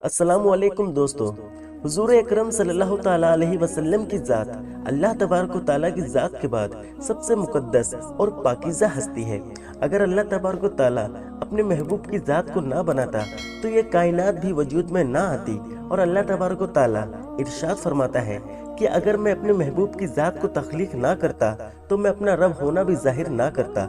अस्सलाम वालेकुम दोस्तों। हुजूर अकरम सल्लल्लाहु ताला अलैहि वसल्लम की ज़ात अल्लाह तबारक व ताला की ज़ात के बाद सबसे मुकद्दस और पाकीज़ा हस्ती है। अगर अल्लाह तबारक व ताला अपने महबूब की ज़ात को ना बनाता तो ये कायनात भी वजूद में ना आती। और अल्लाह तबारक व ताला इरशाद फरमाता है कि अगर मैं अपने महबूब की ज़ात को तख्लीक ना करता तो मैं अपना रब होना भी जाहिर ना करता।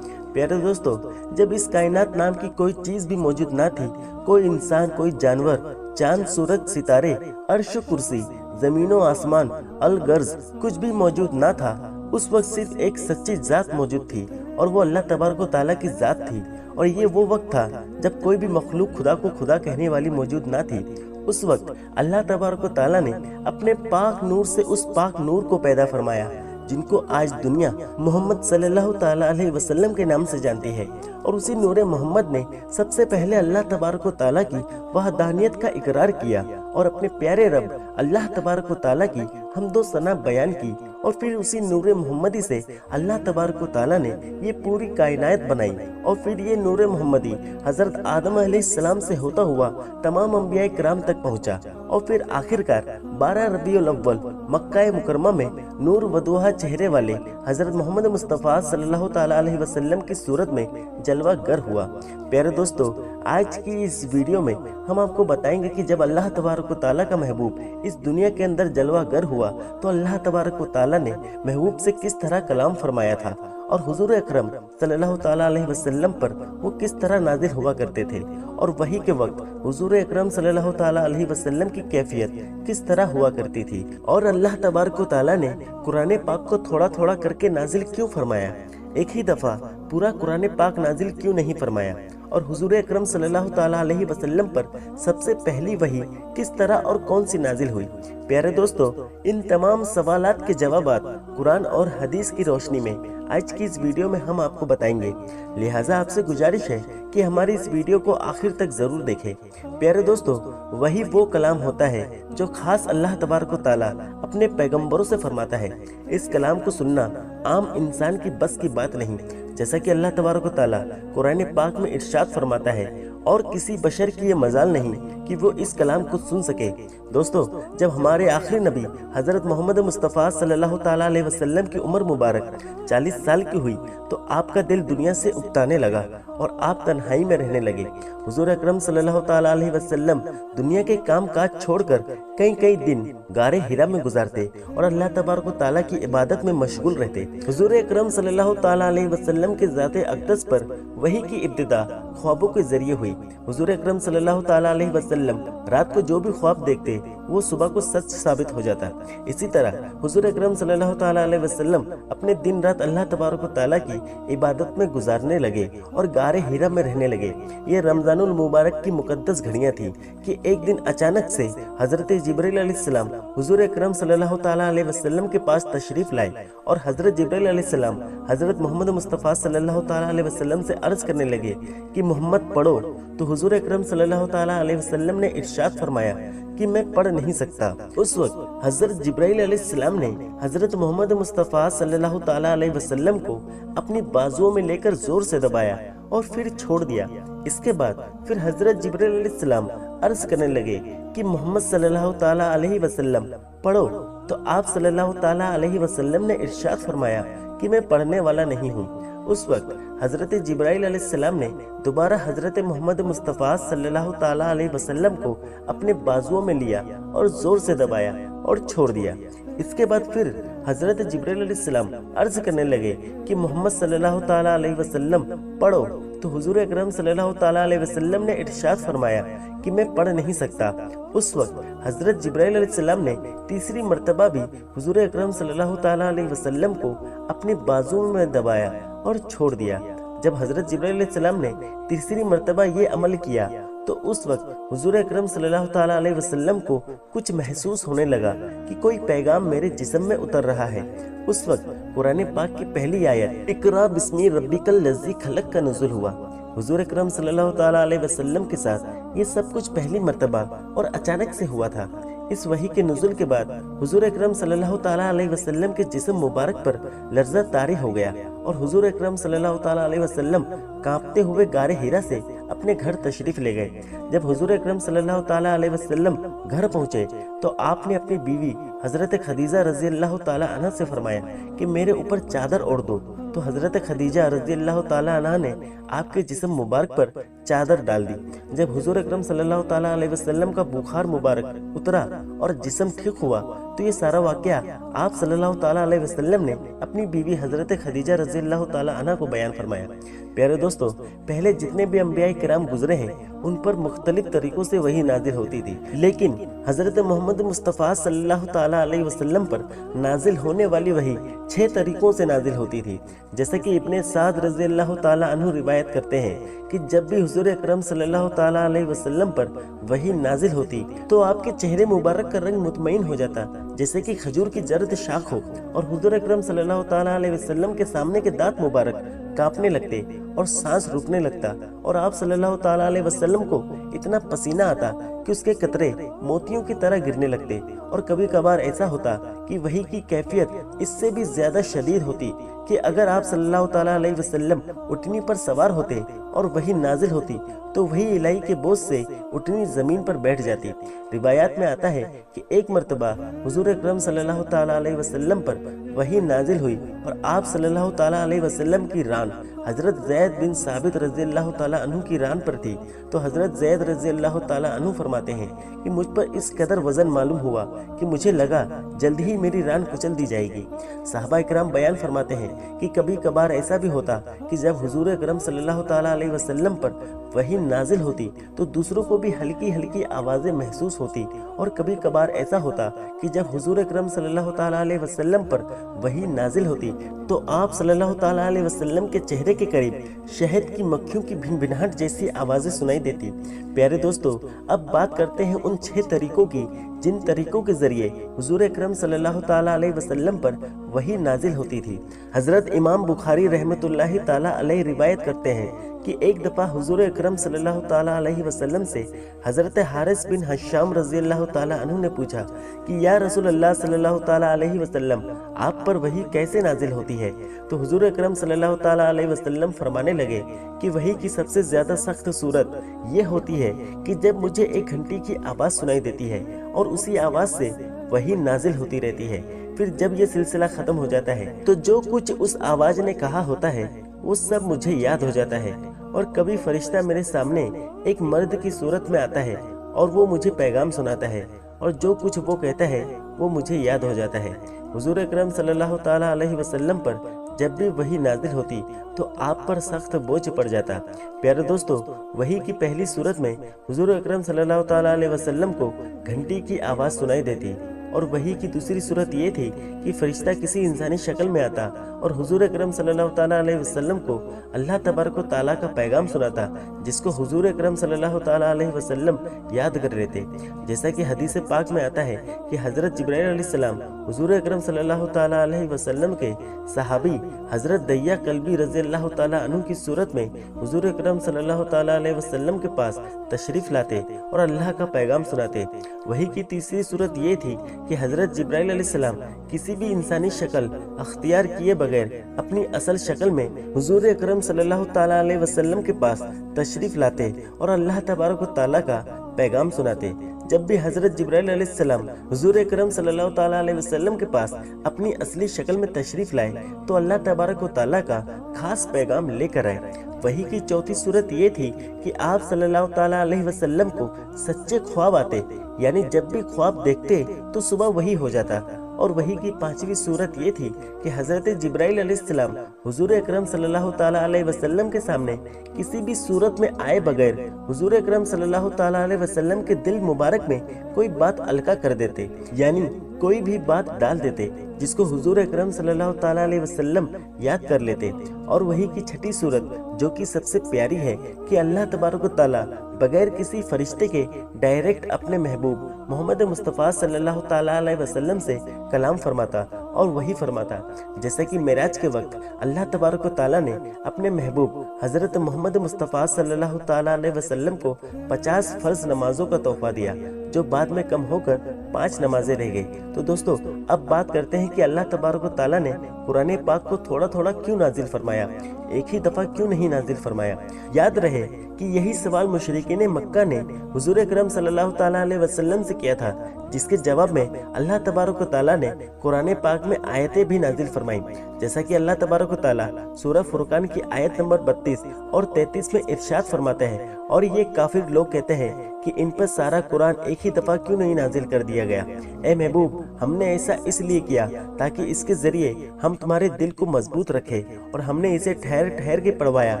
प्यारे दोस्तों, जब इस कायनात नाम की कोई चीज़ भी मौजूद ना थी, कोई इंसान, कोई जानवर, चांद, सूरज, सितारे, अर्श, कुर्सी, जमीनो आसमान, अलगर्ज कुछ भी मौजूद ना था, उस वक्त सिर्फ एक सच्ची जात मौजूद थी और वो अल्लाह तबारक व ताला की जात थी। और ये वो वक्त था जब कोई भी मखलूक खुदा को खुदा कहने वाली मौजूद ना थी। उस वक्त अल्लाह तबारक व ताला ने अपने पाक नूर से उस पाक नूर को पैदा फरमाया जिनको आज दुनिया मोहम्मद सल्लल्लाहु ताला अलैहि वसल्लम के नाम से जानती है। और उसी नूर मोहम्मद ने सबसे पहले अल्लाह तबारक व ताला की वहदानियत का इकरार किया और अपने प्यारे रब अल्लाह तबारक व ताला की हमदो सना बयान की। और फिर उसी नूर मोहम्मदी से अल्लाह तबारक व ताला ने ये पूरी कायनात बनाई। और फिर ये नूर मोहम्मदी हजरत आदम अलैहिस्सलाम से होता हुआ तमाम अंबिया किराम तक पहुंचा। और फिर आखिरकार 12 रबीउल अव्वल मक्का मुकरमा में नूर वदुहा चेहरे वाले हजरत मोहम्मद मुस्तफ़ा सल्लल्लाहु ताला अलैहि वसल्लम की सूरत में जलवा गर हुआ। प्यारे दोस्तों, आज की इस वीडियो में हम आपको बताएंगे कि जब अल्लाह तबारक व ताला का महबूब इस दुनिया के अंदर जलवा गर हुआ तो अल्लाह तबारक व ताला ने महबूब से किस तरह कलाम फरमाया था और हुजूर अकरम सल्लल्लाहु ताला अलैहि वसल्लम पर वो किस तरह नाजिल हुआ करते थे। और वही के वक्त हुजूर अकरम सल्लल्लाहु ताला अलैहि वसल्लम की कैफियत किस तरह हुआ करती थी। और अल्लाह तबारक व ताला ने कुरान पाक को थोड़ा थोड़ा करके नाजिल क्यों फरमाया, एक ही दफा पूरा कुरान पाक नाजिल क्यों नहीं फरमाया। और हुजूर अकरम सल्लल्लाहु ताला अलैहि वसल्लम पर सबसे पहली वही किस तरह और कौन सी नाजिल हुई। प्यारे दोस्तों, इन तमाम सवालात के जवाबात कुरान और हदीस की रोशनी में आज की इस वीडियो में हम आपको बताएंगे। लिहाजा आपसे गुजारिश है कि हमारी इस वीडियो को आखिर तक जरूर देखें। प्यारे दोस्तों, वही वो कलाम होता है जो खास अल्लाह तबारक व ताला अपने पैगंबरों से फरमाता है। इस कलाम को सुनना आम इंसान की बस की बात नहीं, जैसा कि अल्लाह तबारक व ताला कुरान पाक में इरशाद फरमाता है, और किसी बशर की ये मजाल नहीं कि वो इस कलाम को सुन सके। दोस्तों, जब हमारे आखिरी नबी हजरत मोहम्मद मुस्तफ़ा सल्लल्लाहु ताला अलैहि वसल्लम की उम्र मुबारक 40 साल की हुई तो आपका दिल दुनिया से उकताने लगा और आप तन्हाई में रहने लगे। हुजूर अकरम सल्लल्लाहु ताला अलैहि वसल्लम दुनिया के काम काज छोड़कर कई कई दिन गारे हिरा में गुजारते और अल्लाह तबारक व ताला की इबादत में मशगूल रहते। हुजूर अकरम सल्लल्लाहु ताला अलैहि वसल्लम के ज़ाते अक़दस पर वही की इब्तिदा ख्वाबों के जरिए हुई। हुजूर अकरम सल्लल्लाहु ताला अलैहि वसल्लम रात को जो भी ख्वाब देखते वो सुबह को सच साबित हो जाता। इसी तरह हुजूर अकरम सल्लल्लाहु ताला अलैहि वसल्लम अपने दिन रात अल्लाह तबारक व ताला की इबादत में गुजारने लगे और गारे हिरा में रहने लगे। ये रमजानुल मुबारक की मुकद्दस घड़ियां थी कि एक दिन अचानक से हजरत जिब्रील अलैहिस्सलाम हुजूर अकरम सल्लल्लाहु ताला अलैहि वसल्लम के पास तशरीफ लाए और हजरत जिब्रील अलैहिस्सलाम हजरत मोहम्मद मुस्तफ़ा सल्लल्लाहु ताला अलैहि वसल्लम से अर्ज करने लगे कि मोहम्मद पढ़ो। तो हुजूर अकरम सल्लल्लाहु ताला अलैहि वसल्लम ने इरशाद फरमाया कि मैं पढ़ नहीं सकता। उस वक्त हजरत जिब्राइल अलैहिस्सलाम ने हजरत मोहम्मद मुस्तफ़ा सल्लल्लाहु ताला अलैहि वसल्लम को अपनी बाजुओं में लेकर जोर से दबाया और फिर छोड़ दिया। इसके बाद फिर हजरत जिब्राइल अलैहिस्सलाम अर्ज करने लगे कि मोहम्मद सल्लल्लाहु ताला अलैहि वसल्लम पढ़ो। तो आप सल्लल्लाहु ताला अलैहि वसल्लम ने इरशाद फरमाया कि मैं पढ़ने वाला नहीं हूँ। उस वक्त हजरत जिब्राइल अलैहिस्सलाम ने दोबारा हजरत मोहम्मद मुस्तफ़ा सल्लल्लाहु ताला अलैहि वसल्लम को अपने बाजुओं में लिया और जोर से दबाया और छोड़ दिया। इसके बाद फिर हजरत जिब्राइल अलैहिस्सलाम अर्ज करने लगे कि मोहम्मद सल्लल्लाहु ताला अलैहि वसल्लम पढ़ो। तो हुजूर अकरम सल्लल्लाहु ताला अलैहि वसल्लम ने इरशाद फरमाया कि मैं पढ़ नहीं सकता। उस वक्त हजरत जिब्राइल अलैहिस्सलाम ने तीसरी मर्तबा भी हुजूर अकरम सल्लल्लाहु ताला अलैहि वसल्लम को अपनी बाजुओं में दबाया और छोड़ दिया। जब हजरत जिब्राइल अलैहिस्सलाम ने तीसरी मर्तबा ये अमल किया तो उस वक्त हुजूर अकरम सल्लल्लाहु ताला अलैहि वसल्लम को कुछ महसूस होने लगा कि कोई पैगाम मेरे जिस्म में उतर रहा है। उस वक्त कुरान पाक की पहली आयत इकरा बिस्मी रब्बिकल लज़ी खलक का नुज़ुल हुआ। हुजूर अकरम सल्लल्लाहु ताला अलैहि वसल्लम के साथ ये सब कुछ पहली मर्तबा और अचानक से हुआ था। इस वही के नुज़ुल के बाद हुजूर अकरम सल्लल्लाहु ताला अलैहि वसल्लम के जिस्म मुबारक पर लर्ज़ा तारी हो गया और हुजूर अकरम सल्लल्लाहु ताला अलैहि वसल्लम कांपते हुए गारे हिरा से اپنے گھر تشریف لے گئے۔ جب حضور اکرم صلی اللہ تعالیٰ علیہ وسلم گھر پہنچے تو آپ نے اپنی بیوی حضرت خدیجہ رضی اللہ تعالیٰ عنہ سے فرمایا کہ میرے اوپر چادر اوڑھ دو، تو حضرت خدیجہ رضی اللہ تعالیٰ عنہ نے آپ کے جسم مبارک پر چادر ڈال دی۔ جب حضور اکرم صلی اللہ تعالیٰ علیہ وسلم کا بخار مبارک اترا اور جسم ٹھیک ہوا تو یہ سارا واقعہ آپ صلی اللہ تعالیٰ علیہ وسلم نے اپنی بیوی حضرت خدیجہ رضی اللہ تعالیٰ عنہ کو بیان فرمایا۔ پیارے دوستو، پہلے جتنے بھی انبیاء کرام گزرے ہیں ان پر مختلف طریقوں سے وحی نازل ہوتی تھی، لیکن حضرت محمد مصطفیٰ صلی اللہ تعالیٰ علیہ وسلم پر نازل ہونے والی وحی 6 طریقوں سے نازل ہوتی تھی۔ جیسا کہ ابن سعد رضی اللہ تعالیٰ عنہ روایت کرتے ہیں کہ جب بھی حضور اکرم صلی اللہ تعالیٰ علیہ وسلم پر وحی نازل ہوتی تو آپ کے چہرے مبارک کا رنگ مطمئن ہو جاتا جیسے کہ کھجور کی جرد شاخ ہو، اور حضور اکرم صلی اللہ تعالیٰ علیہ وسلم کے سامنے کے دانت مبارک کانپنے لگتے اور سانس رکنے لگتا، اور آپ صلی اللہ تعالیٰ علیہ وسلم کو اتنا پسینہ آتا کہ اس کے قطرے موتیوں کی طرح گرنے لگتے، اور کبھی کبھار ایسا ہوتا کہ وحی کی کیفیت اس سے بھی زیادہ شدید ہوتی کہ اگر آپ صلی اللہ تعالیٰ علیہ وسلم اٹھنی پر سوار ہوتے اور وحی نازل ہوتی تو وہی الہی کے بوجھ سے اٹھنی زمین پر بیٹھ جاتی۔ روایات میں آتا ہے کہ ایک مرتبہ حضور اکرم صلی اللہ تعالیٰ علیہ وسلم پر وحی نازل ہوئی اور آپ صلی اللہ تعالیٰ علیہ وسلم کی ران حضرت زید بن ثابت رضی اللہ تعالیٰ عنہ کی ران پر تھی، تو حضرت زید رضی اللہ تعالیٰ عنہ فرماتے ہیں کہ مجھ پر اس قدر وزن معلوم ہوا کہ مجھے لگا جلد ہی میری ران کچل دی جائے گی۔ صحابہ اکرام بیان فرماتے ہیں کہ کبھی کبھار ایسا بھی ہوتا کہ جب حضور اکرم صلی اللہ تعالیٰ علیہ وسلم پر وحی نازل ہوتی تو دوسروں کو بھی ہلکی ہلکی آوازیں محسوس ہوتی، اور کبھی کبھار ایسا ہوتا کہ جب حضور اکرم صلی اللہ تعالیٰ علیہ وسلم پر وحی نازل ہوتی تو آپ صلی اللہ تعالیٰ علیہ وسلم کے چہرے کے قریب شہد کی مکھیوں کی بھن بھناہٹ جیسی آوازیں سنائی دیتی۔ پیارے دوستو، اب بات کرتے ہیں ان 6 طریقوں کی جن طریقوں کے ذریعے حضور اکرم صلی اللہ تعالیٰ علیہ وسلم پر وحی نازل ہوتی تھی۔ حضرت امام بخاری رحمۃ اللہ تعالیٰ علیہ روایت کرتے ہیں کہ ایک دفعہ حضور اکرم صلی اللہ تعالیٰ علیہ وسلم سے حضرت حارث بن حشام رضی اللہ تعالیٰ عنہ نے پوچھا کہ یا رسول اللہ صلی اللہ تعالیٰ علیہ وسلم، آپ پر وحی کیسے نازل ہوتی ہے؟ تو حضور اکرم صلی اللہ تعالیٰ علیہ وسلم فرمانے لگے کہ وحی کی سب سے زیادہ سخت صورت یہ ہوتی ہے کہ جب مجھے ایک گھنٹی کی آواز سنائی دیتی ہے اور اسی آواز سے وحی نازل ہوتی رہتی ہے، پھر جب یہ سلسلہ ختم ہو جاتا ہے تو جو کچھ اس آواز نے کہا ہوتا ہے وہ سب مجھے یاد ہو جاتا ہے، اور کبھی فرشتہ میرے سامنے ایک مرد کی صورت میں آتا ہے اور وہ مجھے پیغام سناتا ہے، اور جو کچھ وہ کہتا ہے وہ مجھے یاد ہو جاتا ہے۔ حضور اکرم صلی اللہ تعالیٰ علیہ وسلم پر جب بھی وحی نازل ہوتی تو آپ پر سخت بوجھ پڑ جاتا۔ پیارے دوستو، وحی کی پہلی صورت میں حضور اکرم صلی اللہ تعالیٰ علیہ وسلم کو گھنٹی کی آواز سنائی دیتی، اور وحی کی دوسری صورت یہ تھی کہ فرشتہ کسی انسانی شکل میں آتا اور حضور اکرم صلی اللہ تعالیٰ علیہ وسلم کو اللہ تبارک و تعالیٰ کا پیغام سناتا، جس کو حضور اکرم صلی اللہ تعالیٰ علیہ وسلم یاد کر لیتے۔ جیسا کہ حدیث پاک میں آتا ہے کہ حضرت جبرائیل علیہ السلام حضور اکرم صلی اللہ تعالیٰ علیہ وسلم کے صحابی حضرت دیا کلبی رضی اللہ تعالیٰ عنہ کی صورت میں حضور اکرم صلی اللہ تعالیٰ علیہ وسلم کے پاس تشریف لاتے اور اللہ کا پیغام سناتے۔ وحی کی تیسری صورت یہ تھی کہ حضرت جبرائیل علیہ السلام کسی بھی انسانی شکل اختیار کیے بغیر اپنی اصل شکل میں حضور اکرم صلی اللہ تعالیٰ علیہ وسلم کے پاس تشریف لاتے اور اللہ تبارک و تعالیٰ کا پیغام سناتے۔ جب بھی حضرت جبرائیل علیہ السلام حضور اکرم صلی اللہ تعالیٰ علیہ وسلم کے پاس اپنی اصلی شکل میں تشریف لائے تو اللہ تبارک و تعالیٰ کا خاص پیغام لے کر آئے۔ وحی کی چوتھی صورت یہ تھی کہ آپ صلی اللہ تعالیٰ علیہ وسلم کو سچے خواب آتے، یعنی جب بھی خواب دیکھتے تو صبح وحی ہو جاتا۔ اور وحی کی پانچویں صورت یہ تھی کہ حضرت جبرائیل علیہ السلام حضور اکرم صلی اللہ تعالیٰ علیہ وسلم کے سامنے کسی بھی صورت میں آئے بغیر حضور اکرم صلی اللہ تعالیٰ علیہ وسلم کے دل مبارک میں کوئی بات القا کر دیتے، یعنی کوئی بھی بات ڈال دیتے جس کو حضور اکرم صلی اللہ تعالیٰ علیہ وسلم یاد کر لیتے۔ اور وحی کی چھٹی صورت جو کہ سب سے پیاری ہے کہ اللہ تبارک و تعالیٰ بغیر کسی فرشتے کے ڈائریکٹ اپنے محبوب محمد مصطفیٰ صلی اللہ تعالیٰ علیہ وسلم سے کلام فرماتا اور وحی فرماتا، جیسا کہ معراج کے وقت اللہ تبارک و تعالیٰ نے اپنے محبوب حضرت محمد مصطفیٰ صلی اللہ تعالیٰ علیہ وسلم کو 50 فرض نمازوں کا تحفہ دیا، जो बाद में कम होकर 5 नमाजें रह गई। तो दोस्तों अब बात करते हैं कि अल्लाह तबारक व तआला ने कुरान पाक को थोड़ा थोड़ा क्यों नाजिल फरमाया, एक ही दफा क्यों नहीं नाजिल फरमाया। याद रहे कि यही सवाल मुशरिकीन मक्का ने हुजूर अकरम सल्लल्लाहु ताला अलैहि वसल्लम से किया था, जिसके जवाब में अल्लाह तबारक व तआला ने कुरान पाक में आयतें भी नाजिल फरमाई। जैसा कि अल्लाह तबारक व तआला सूरह फुरकान की आयत नंबर 32 और 33 में इरशाद फरमाते हैं, और ये काफिर लोग कहते हैं कि इन पर सारा कुरान एक ही दफा क्यों नहीं नाजिल कर दिया गया। ए महबूब, हमने ऐसा इसलिए किया ताकि इसके जरिए हम तुम्हारे दिल को मजबूत रखें, और हमने इसे ठहर ठहर के पढ़वाया,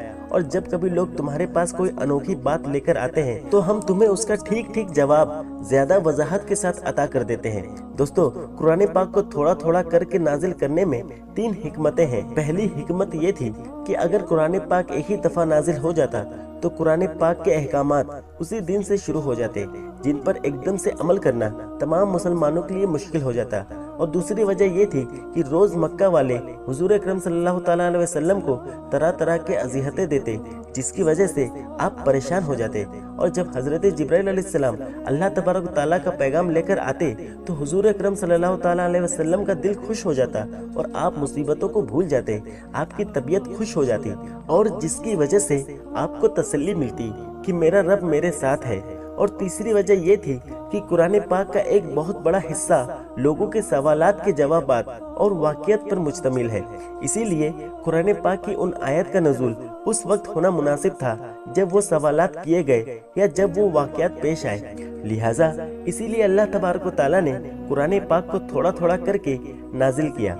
और जब कभी लोग तुम्हारे पास कोई अनोखी बात लेकर आते हैं तो हम तुम्हें उसका ठीक ठीक जवाब ज्यादा वजाहत के साथ अता कर देते हैं। दोस्तों कुरान पाक को थोड़ा थोड़ा करके नाजिल करने में 3 हिकमतें हैं। पहली हिकमत ये थी कि अगर कुरान पाक एक ही दफा नाजिल हो जाता तो कुरान पाक के अहकामात उसी दिन से शुरू हो जाते, जिन पर एकदम से अमल करना तमाम मुसलमानों के लिए मुश्किल हो जाता। और दूसरी वजह ये थी कि रोज मक्का वाले हुजूर अकरम सल्लल्लाहु ताला अलैहि वसल्लम को तरह तरह के अज़ियतें देते, जिसकी वजह से आप परेशान हो जाते। और जब हजरत जिब्राइल अलैहिस्सलाम अल्लाह तबारक व तआला का पैगाम लेकर आते तो हुजूर अकरम सल्लल्लाहु ताला अलैहि वसल्लम का दिल खुश हो जाता, और आप मुसीबतों को भूल जाते, आपकी तबीयत खुश हो जाती, और जिसकी वजह से आपको तसल्ली मिलती कि मेरा रब मेरे साथ है। और तीसरी वजह ये थी कि कुरान पाक का एक बहुत बड़ा हिस्सा लोगों के सवालात के जवाबात और वाक़ियत पर मुश्तमिल है। इसीलिए कुरान पाक की उन आयत का नज़ूल उस वक्त होना मुनासिब था जब वो सवालात किए गए या जब वो वाक़ियात पेश आए। लिहाजा इसीलिए अल्लाह तबारक व तआला ने कुरान पाक को थोड़ा थोड़ा करके नाजिल किया।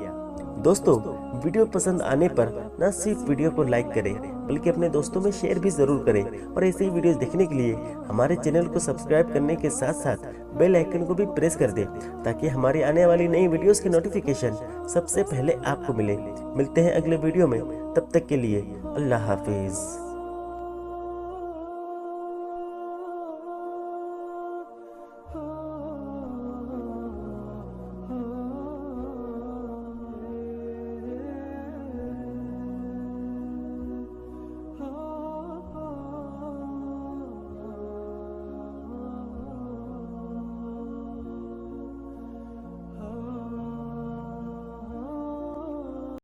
दोस्तों वीडियो पसंद आने पर न सिर्फ वीडियो को लाइक करें बल्कि अपने दोस्तों में शेयर भी जरूर करें, और ऐसे ही वीडियोस देखने के लिए हमारे चैनल को सब्सक्राइब करने के साथ साथ बेल आइकन को भी प्रेस कर दें, ताकि हमारी आने वाली नई वीडियोस की नोटिफिकेशन सबसे पहले आपको मिले। मिलते हैं अगले वीडियो में, तब तक के लिए अल्लाह हाफिज।